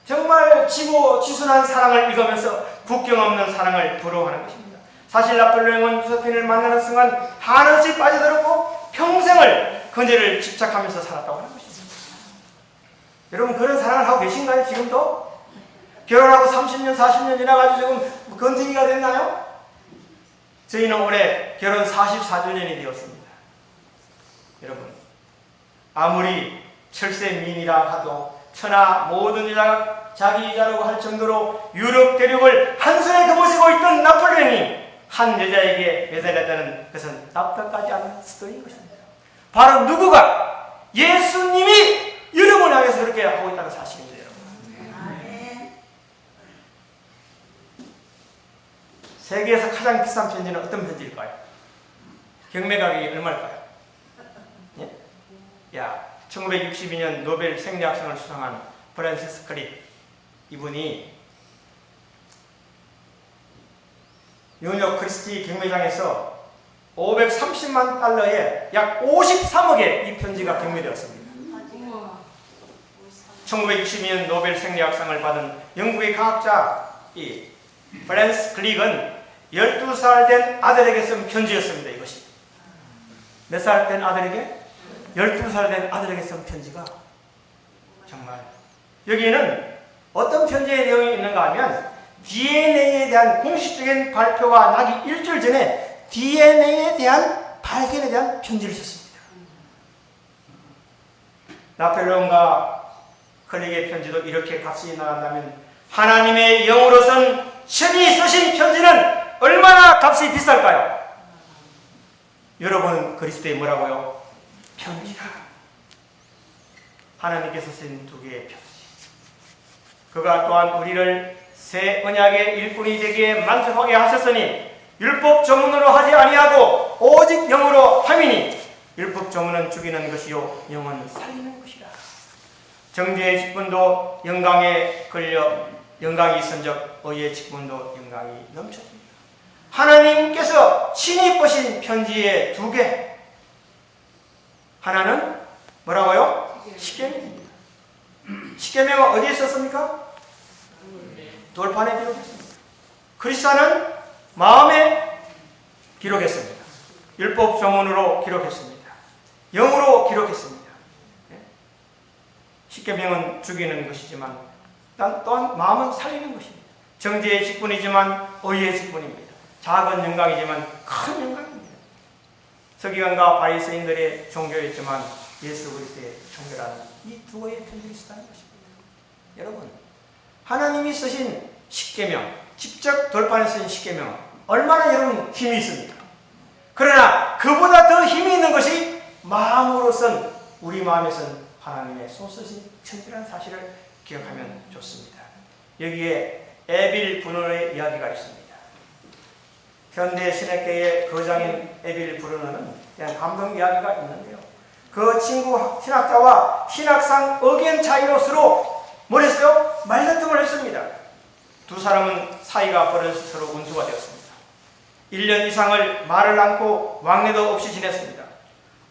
Speaker 1: 정말 지순한 사랑을 읽으면서 국경 없는 사랑을 부러워하는 것입니다. 사실 나폴레옹은 도세피니를 만나는 순간 한없이 빠져들었고 평생을 그녀를 집착하면서 살았다고 하는 것입니다. 여러분 그런 사랑을 하고 계신가요? 지금도? 결혼하고 30년, 40년 지나가지고 지금 건태기가 됐나요? 저희는 올해 결혼 44주년이 되었습니다. 여러분 아무리 철새 미인이라 하도 천하 모든 여자가 자기 여자라고 할 정도로 유럽 대륙을 한 손에 거머쥐고 있던 나폴레옹이 한 여자에게 매달렸다는 것은 납득하지 않는 스토리인 것입니다. 바로 누구가? 예수님이 여러분을 향해서 그렇게 하고 있다는 사실입니다. 세계에서 가장 비싼 편지는 어떤 편지일까요? 경매 가격이 얼마일까요? 예? 야, 1962년 노벨 생리학상을 수상한 프란시스 크릭 이분이 뉴욕 크리스티 경매장에서 530만 달러에 약 53억에 이 편지가 경매되었습니다. 1962년 노벨 생리학상을 받은 영국의 과학자 이 프란시스 크릭은 12살 된 아들에게 쓴 편지였습니다. 이것이 몇 살 된 아들에게? 12살 된 아들에게 쓴 편지가 정말 여기에는 어떤 편지의 내용이 있는가 하면 DNA에 대한 공식적인 발표가 나기 일주일 전에 DNA에 대한 발견에 대한 편지를 썼습니다. 나폴레옹과 클릭의 편지도 이렇게 값이 나간다면 하나님의 영으로 쓴 신이 쓰신 편지는 얼마나 값이 비쌀까요? 여러분은 그리스도의 뭐라고요? 편지라. 하나님께서 쓰신 두 개의 편지. 그가 또한 우리를 새 언약의 일꾼이 되기에 만족하게 하셨으니 율법 조문으로 하지 아니하고 오직 영으로 함이니 율법 조문은 죽이는 것이요 영은 살리는 것이라. 정죄의 직분도 영광에 걸려 영광이 있은즉 의의 직분도 영광이 넘쳐집니다. 하나님께서 친히 보신 편지의 두 개. 하나는 뭐라고요? 십계명입니다. 십계명은 어디에 썼습니까? 돌판에 기록했습니다. 크리스찬은 마음에 기록했습니다. 율법 조문으로 기록했습니다. 영으로 기록했습니다. 십계명은 죽이는 것이지만 또한 마음은 살리는 것입니다. 정죄의 직분이지만 의의 직분입니다. 작은 영광이지만 큰 영광입니다. 서기관과 바리새인들의 종교였지만 예수 그리스도의 종교라는 이 두 개의 편지를 쓰다는 것입니다. 여러분, 하나님이 쓰신 십계명, 직접 돌판에 쓰신 십계명은 얼마나 여러분 힘이 있습니까? 그러나 그보다 더 힘이 있는 것이 마음으로 쓴 우리 마음에 쓴 하나님의 손 쓰신 편지라는 사실을 기억하면 좋습니다. 여기에 에빌 브루너의 이야기가 있습니다. 현대 신학계의 거장인 에빌 브루너는 대한 감동 이야기가 있는데요. 그 친구 신학자와 신학상 의견 차이로 서로 뭘 했어요? 말다툼을 했습니다. 두 사람은 사이가 벌어져 서로 원수가 되었습니다. 1년 이상을 말을 않고 왕래도 없이 지냈습니다.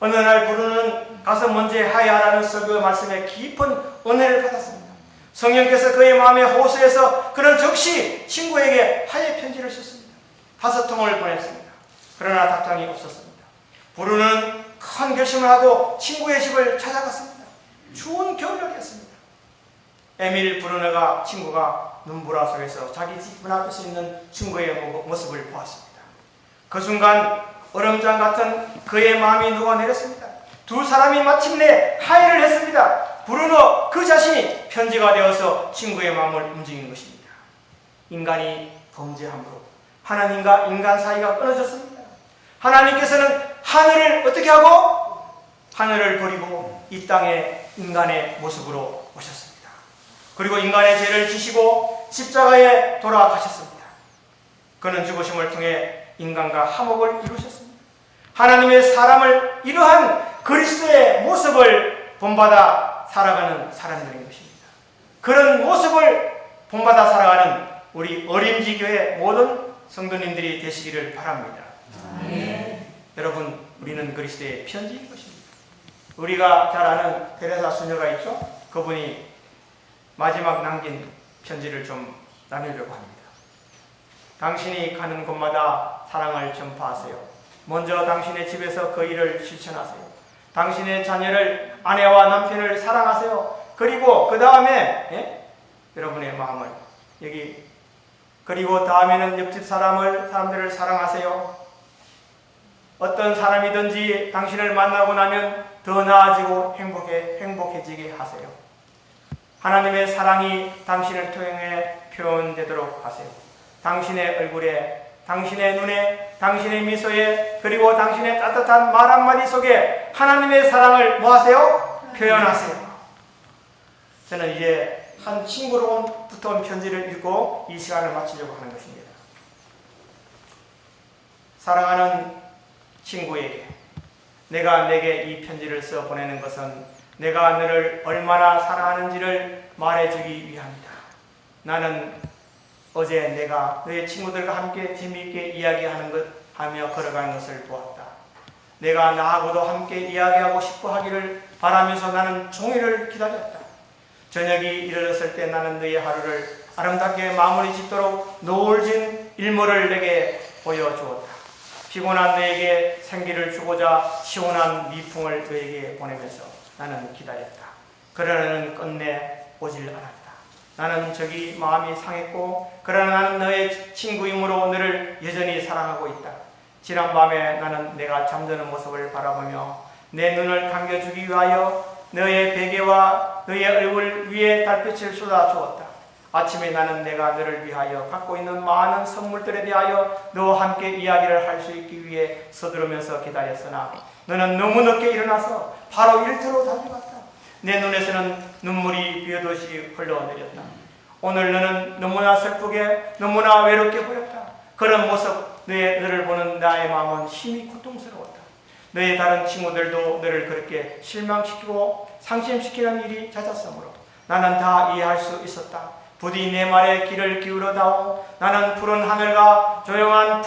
Speaker 1: 어느 날 브루너는 가서 먼저 하야라는 설교의 말씀에 깊은 은혜를 받았습니다. 성령께서 그의 마음에 호소해서 그는 즉시 친구에게 하야 편지를 썼습니다. 5통을 보냈습니다. 그러나 답장이 없었습니다. 브루너는 큰 결심을 하고 친구의 집을 찾아갔습니다. 추운 겨울날이었습니다. 에밀 브루너가 친구가 눈보라 속에서 자기 집 문 앞에 서 있는 친구의 모습을 보았습니다. 그 순간 얼음장 같은 그의 마음이 녹아내렸습니다. 두 사람이 마침내 화해를 했습니다. 브루너 그 자신이 편지가 되어서 친구의 마음을 움직인 것입니다. 인간이 범죄함으로 하나님과 인간 사이가 끊어졌습니다. 하나님께서는 하늘을 어떻게 하고? 하늘을 버리고 이 땅에 인간의 모습으로 오셨습니다. 그리고 인간의 죄를 지시고 십자가에 돌아가셨습니다. 그는 죽으심을 통해 인간과 화목을 이루셨습니다. 하나님의 사람을 이러한 그리스도의 모습을 본받아 살아가는 사람들인 것입니다. 그런 모습을 본받아 살아가는 우리 어림지교회 모든 성도님들이 되시기를 바랍니다. 여러분, 우리는 그리스도의 편지인 것입니다. 우리가 잘 아는 테레사 수녀가 있죠? 그분이 마지막 남긴 편지를 좀 나누려고 합니다. 당신이 가는 곳마다 사랑을 전파하세요. 먼저 당신의 집에서 그 일을 실천하세요. 당신의 자녀를, 아내와 남편을 사랑하세요. 그리고 그 다음에 여러분의 마음을 여기, 그리고 다음에는 옆집 사람들을 사랑하세요. 어떤 사람이든지 당신을 만나고 나면 더 나아지고 행복해지게 하세요. 하나님의 사랑이 당신을 통해 표현되도록 하세요. 당신의 얼굴에, 당신의 눈에, 당신의 미소에, 그리고 당신의 따뜻한 말 한마디 속에 하나님의 사랑을 뭐 하세요? 표현하세요. 저는 이제 한 친구로부터 온 편지를 읽고 이 시간을 마치려고 하는 것입니다. 사랑하는 친구에게, 내가 내게 이 편지를 써 보내는 것은 내가 너를 얼마나 사랑하는지를 말해주기 위함이다. 나는 어제 내가 너의 친구들과 함께 재미있게 이야기하는 것 하며 걸어가는 것을 보았다. 내가 나하고도 함께 이야기하고 싶어 하기를 바라면서 나는 종일을 기다렸다. 저녁이 이르렀을 때 나는 너의 하루를 아름답게 마무리 짓도록 노을진 일몰을 내게 보여주었다. 피곤한 너에게 생기를 주고자 시원한 미풍을 너에게 보내면서 나는 기다렸다. 그러나는 끝내 오질 않았다. 나는 저기 마음이 상했고, 그러나 나는 너의 친구이므로 너를 여전히 사랑하고 있다. 지난 밤에 나는 내가 잠드는 모습을 바라보며 내 눈을 감겨주기 위하여 너의 베개와 너의 얼굴 위에 달빛을 쏟아주었다. 아침에 나는 내가 너를 위하여 갖고 있는 많은 선물들에 대하여 너와 함께 이야기를 할 수 있기 위해 서두르면서 기다렸으나 너는 너무 늦게 일어나서 바로 일터로 달려갔다. 내 눈에서는 눈물이 비오듯이 흘러내렸다. 오늘 너는 너무나 슬프게, 너무나 외롭게 보였다. 그런 모습, 너를 보는 나의 마음은 심히 고통스러웠다. 너의 다른 친구들도 너를 그렇게 실망시키고 상심시키는 일이 잦았으므로 나는 다 이해할 수 있었다. 부디 내 말에 귀를 기울여다오. 나는 푸른 하늘과 조용한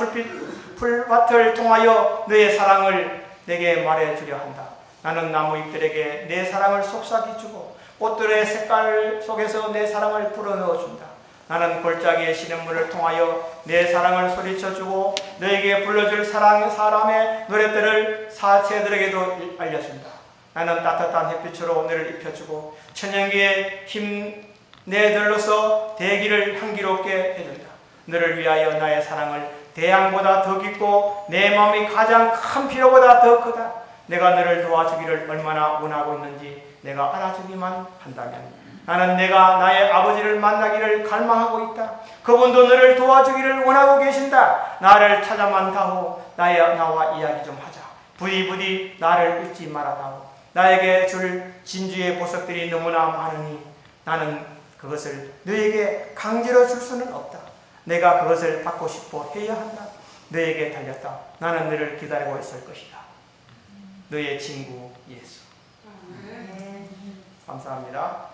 Speaker 1: 풀밭을 통하여 너의 사랑을 내게 말해주려 한다. 나는 나무잎들에게 내 사랑을 속삭이 주고 꽃들의 색깔 속에서 내 사랑을 불어넣어준다. 나는 골짜기의 시냇물을 통하여 내 사랑을 소리쳐주고 너에게 불러줄 사람의 노랫들을 새들에게도 알려준다. 나는 따뜻한 햇빛으로 너를 입혀주고 천연기의 힘 내들로서 대기를 향기롭게 해준다. 너를 위하여 나의 사랑을 대양보다 더 깊고 내 마음이 가장 큰 필요보다 더 크다. 내가 너를 도와주기를 얼마나 원하고 있는지 내가 알아주기만 한다면 나는 내가 나의 아버지를 만나기를 갈망하고 있다. 그분도 너를 도와주기를 원하고 계신다. 나를 찾아만 다오. 나와 이야기 좀 하자. 부디 나를 잊지 말아다오. 나에게 줄 진주의 보석들이 너무나 많으니 나는 그것을 너에게 강제로 줄 수는 없다. 내가 그것을 받고 싶어 해야 한다. 너에게 달렸다. 나는 너를 기다리고 있을 것이다. 너의 친구 예수. 감사합니다.